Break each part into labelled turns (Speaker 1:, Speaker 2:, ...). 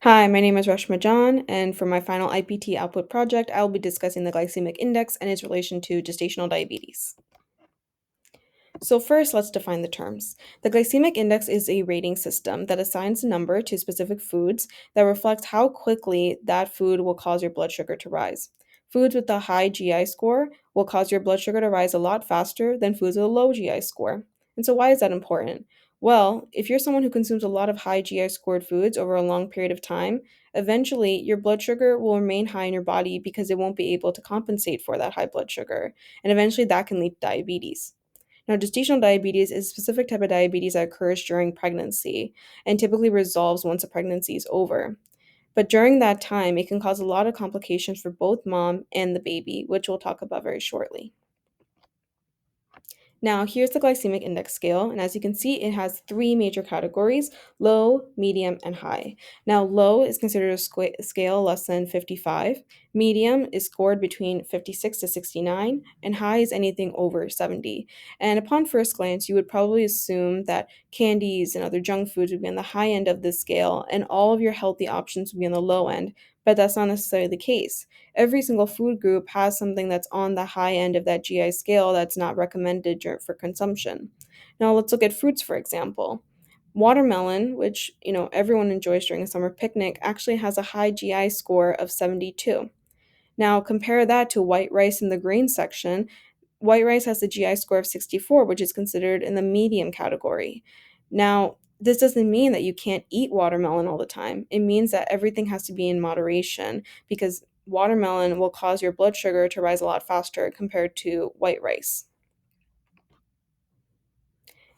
Speaker 1: Hi, my name is Rashma John, and for my final IPT output project, I will be discussing the glycemic index and its relation to gestational diabetes. So, first, let's define the terms. The glycemic index is a rating system that assigns a number to specific foods that reflects how quickly that food will cause your blood sugar to rise. Foods with a high GI score will cause your blood sugar to rise a lot faster than foods with a low GI score. And so, why is that important? Well, if you're someone who consumes a lot of high GI scored foods over a long period of time, eventually your blood sugar will remain high in your body because it won't be able to compensate for that high blood sugar. And eventually that can lead to diabetes. Now, gestational diabetes is a specific type of diabetes that occurs during pregnancy and typically resolves once a pregnancy is over. But during that time, it can cause a lot of complications for both mom and the baby, which we'll talk about very shortly. Now, here's the glycemic index scale, and as you can see, it has three major categories: low, medium, and high. Now, low is considered a scale less than 55, medium is scored between 56 to 69, and high is anything over 70. And upon first glance, you would probably assume that candies and other junk foods would be on the high end of this scale, and all of your healthy options would be on the low end, but that's not necessarily the case. Every single food group has something that's on the high end of that GI scale that's not recommended for consumption. Now let's look at fruits for example. Watermelon, which everyone enjoys during a summer picnic, actually has a high GI score of 72. Now compare that to white rice in the grain section. White rice has a GI score of 64, which is considered in the medium category. Now, this doesn't mean that you can't eat watermelon all the time. It means that everything has to be in moderation because watermelon will cause your blood sugar to rise a lot faster compared to white rice.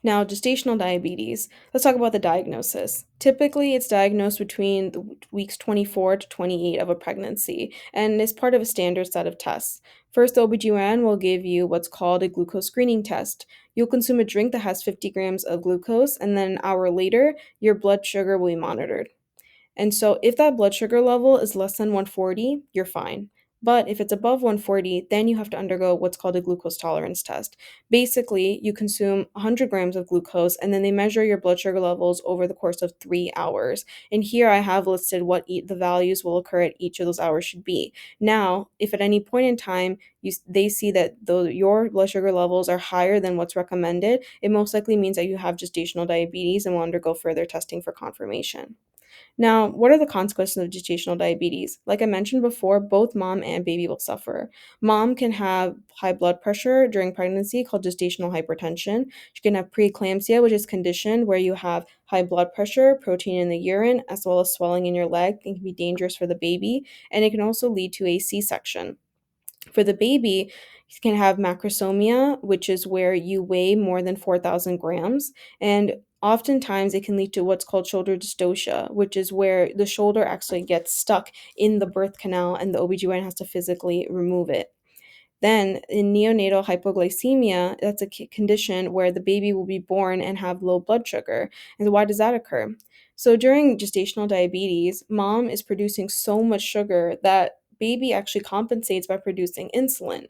Speaker 1: Now, gestational diabetes. Let's talk about the diagnosis. Typically, it's diagnosed between the weeks 24 to 28 of a pregnancy and is part of a standard set of tests. First, the OBGYN will give you what's called a glucose screening test. You'll consume a drink that has 50 grams of glucose, and then an hour later, your blood sugar will be monitored. And so if that blood sugar level is less than 140, you're fine. But if it's above 140, then you have to undergo what's called a glucose tolerance test. Basically, you consume 100 grams of glucose and then they measure your blood sugar levels over the course of 3 hours. And here I have listed what the values will occur at each of those hours should be. Now, if at any point in time they see that your blood sugar levels are higher than what's recommended, it most likely means that you have gestational diabetes and will undergo further testing for confirmation. Now, what are the consequences of gestational diabetes? Like I mentioned before, both mom and baby will suffer. Mom can have high blood pressure during pregnancy called gestational hypertension. She can have preeclampsia, which is a condition where you have high blood pressure, protein in the urine, as well as swelling in your leg and can be dangerous for the baby. And it can also lead to a C-section. For the baby, you can have macrosomia, which is where you weigh more than 4,000 grams, and oftentimes it can lead to what's called shoulder dystocia, which is where the shoulder actually gets stuck in the birth canal and the OBGYN has to physically remove it. Then, in neonatal hypoglycemia, that's a condition where the baby will be born and have low blood sugar. And why does that occur? So, during gestational diabetes, mom is producing so much sugar that baby actually compensates by producing insulin.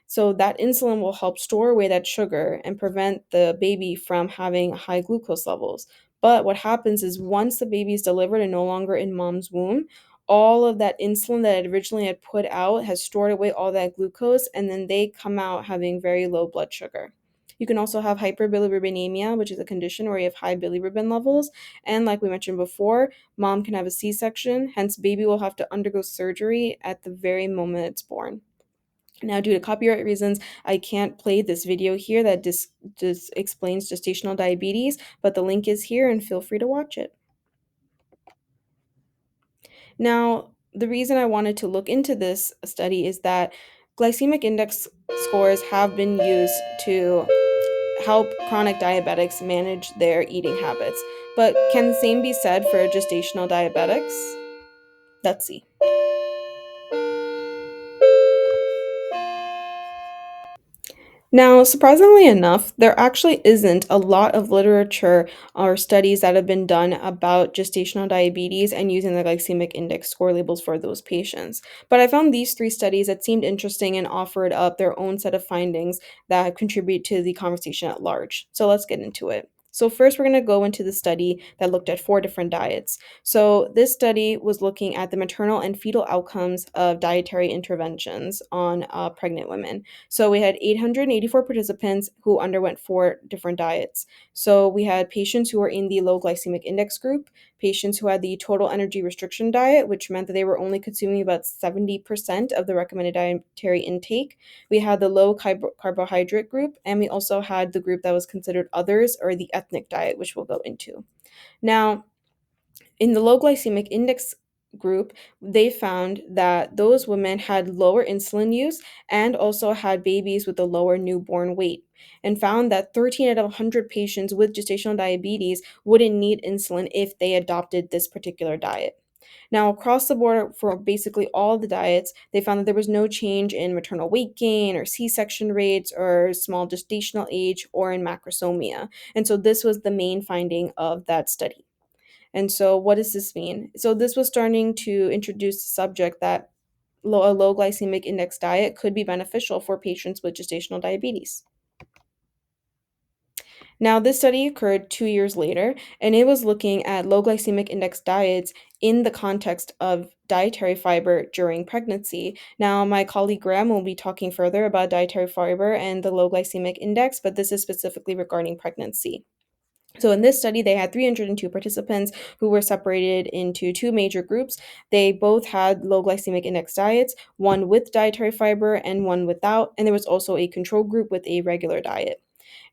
Speaker 1: So, that insulin will help store away that sugar and prevent the baby from having high glucose levels. But what happens is once the baby is delivered and no longer in mom's womb, all of that insulin that it originally had put out has stored away all that glucose, and then they come out having very low blood sugar. You can also have hyperbilirubinemia, which is a condition where you have high bilirubin levels. And like we mentioned before, mom can have a C-section, hence baby will have to undergo surgery at the very moment it's born. Now, due to copyright reasons, I can't play this video here that just explains gestational diabetes, but the link is here and feel free to watch it. Now, the reason I wanted to look into this study is that glycemic index scores have been used to help chronic diabetics manage their eating habits. But can the same be said for gestational diabetics? Let's see. Now, surprisingly enough, there actually isn't a lot of literature or studies that have been done about gestational diabetes and using the glycemic index score labels for those patients. But I found these three studies that seemed interesting and offered up their own set of findings that contribute to the conversation at large. So let's get into it. So, first, we're going to go into the study that looked at four different diets. So, this study was looking at the maternal and fetal outcomes of dietary interventions on pregnant women. So, we had 884 participants who underwent four different diets. So, we had patients who were in the low glycemic index group, patients who had the total energy restriction diet, which meant that they were only consuming about 70% of the recommended dietary intake. We had the low carbohydrate group, and we also had the group that was considered others or the ethnic diet, which we'll go into. Now, in the low glycemic index group, they found that those women had lower insulin use and also had babies with a lower newborn weight, and found that 13 out of 100 patients with gestational diabetes wouldn't need insulin if they adopted this particular diet. Now, across the board for basically all the diets, they found that there was no change in maternal weight gain or C section rates or small gestational age or in macrosomia. And so, this was the main finding of that study. And so, what does this mean? So, this was starting to introduce the subject that a low glycemic index diet could be beneficial for patients with gestational diabetes. Now, this study occurred 2 years later, and it was looking at low glycemic index diets in the context of dietary fiber during pregnancy. Now, my colleague Graham will be talking further about dietary fiber and the low glycemic index, but this is specifically regarding pregnancy. So, in this study, they had 302 participants who were separated into two major groups. They both had low glycemic index diets, one with dietary fiber and one without, and there was also a control group with a regular diet.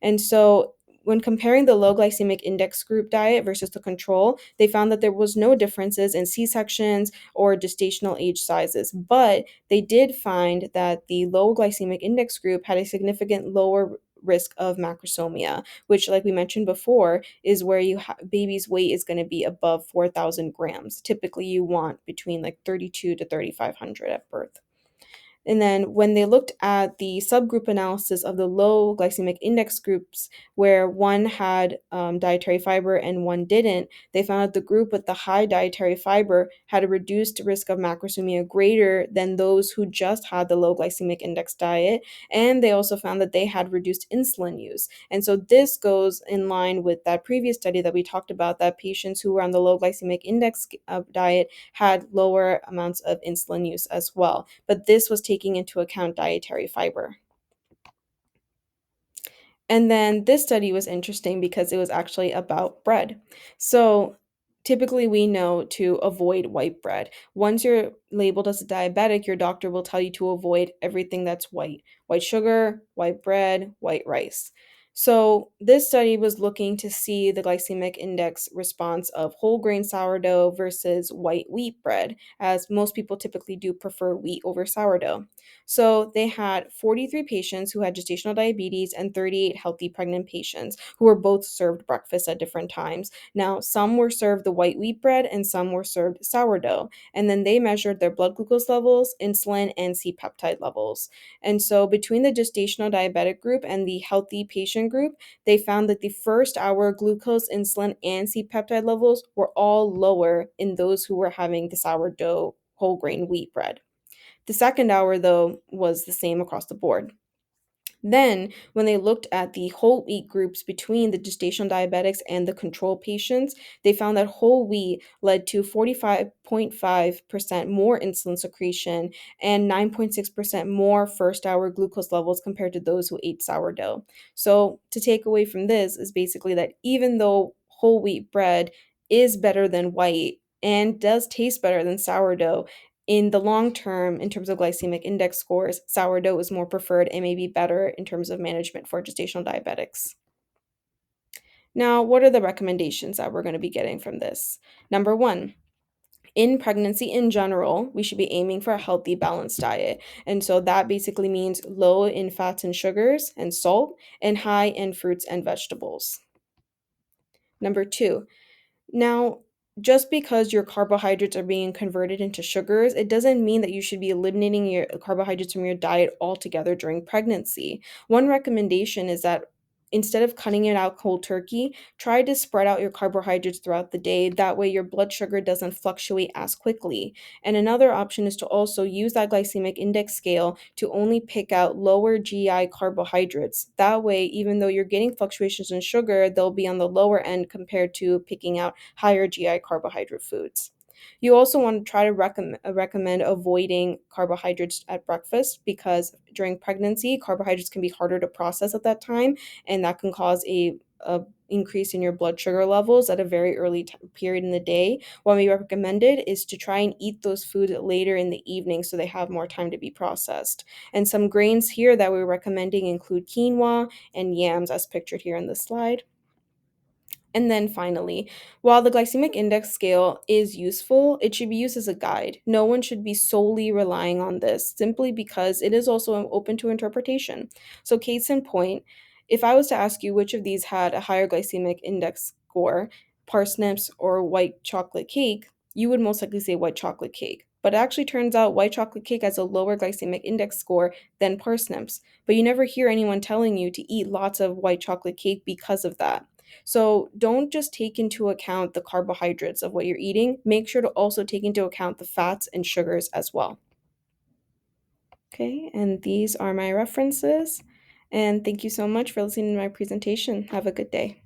Speaker 1: And so when comparing the low glycemic index group diet versus the control, they found that there was no differences in C-sections or gestational age sizes, but they did find that the low glycemic index group had a significant lower risk of macrosomia, which, like we mentioned before, is where baby's weight is going to be above 4,000 grams. Typically, you want between like 32 to 3,500 at birth. And then when they looked at the subgroup analysis of the low glycemic index groups, where one had dietary fiber and one didn't, they found that the group with the high dietary fiber had a reduced risk of macrosomia greater than those who just had the low glycemic index diet. And they also found that they had reduced insulin use. And so this goes in line with that previous study that we talked about, that patients who were on the low glycemic index diet had lower amounts of insulin use as well. But this was taking into account dietary fiber. And then this study was interesting because it was actually about bread. So typically we know to avoid white bread. Once you're labeled as a diabetic, your doctor will tell you to avoid everything that's white: white sugar, white bread, white rice. So this study was looking to see the glycemic index response of whole grain sourdough versus white wheat bread, as most people typically do prefer wheat over sourdough. So they had 43 patients who had gestational diabetes and 38 healthy pregnant patients who were both served breakfast at different times. Now, some were served the white wheat bread and some were served sourdough. And then they measured their blood glucose levels, insulin, and C peptide levels. And so between the gestational diabetic group and the healthy patient group, they found that the first hour glucose, insulin, and C peptide levels were all lower in those who were having the sourdough whole grain wheat bread. The second hour, though, was the same across the board. Then, when they looked at the whole wheat groups between the gestational diabetics and the control patients, they found that whole wheat led to 45.5% more insulin secretion and 9.6% more first hour glucose levels compared to those who ate sourdough. So, to take away from this is basically that even though whole wheat bread is better than white and does taste better than sourdough, in the long term, in terms of glycemic index scores, sourdough is more preferred and may be better in terms of management for gestational diabetics. Now, what are the recommendations that we're going to be getting from this? Number one, in pregnancy in general, we should be aiming for a healthy, balanced diet. And so that basically means low in fats and sugars and salt, and high in fruits and vegetables. Number two, now, just because your carbohydrates are being converted into sugars, it doesn't mean that you should be eliminating your carbohydrates from your diet altogether during pregnancy. One recommendation is that instead of cutting it out cold turkey, try to spread out your carbohydrates throughout the day. That way, your blood sugar doesn't fluctuate as quickly. And another option is to also use that glycemic index scale to only pick out lower GI carbohydrates. That way, even though you're getting fluctuations in sugar, they'll be on the lower end compared to picking out higher GI carbohydrate foods. You also want to try to recommend avoiding carbohydrates at breakfast because during pregnancy, carbohydrates can be harder to process at that time, and that can cause a increase in your blood sugar levels at a very early period in the day. What we recommended is to try and eat those foods later in the evening so they have more time to be processed. And some grains here that we're recommending include quinoa and yams, as pictured here in the slide. And then finally, while the glycemic index scale is useful, it should be used as a guide. No one should be solely relying on this simply because it is also open to interpretation. So, case in point, if I was to ask you which of these had a higher glycemic index score, parsnips or white chocolate cake, you would most likely say white chocolate cake. But it actually turns out white chocolate cake has a lower glycemic index score than parsnips. But you never hear anyone telling you to eat lots of white chocolate cake because of that. So don't just take into account the carbohydrates of what you're eating. Make sure to also take into account the fats and sugars as well. Okay, and these are my references. And thank you so much for listening to my presentation. Have a good day.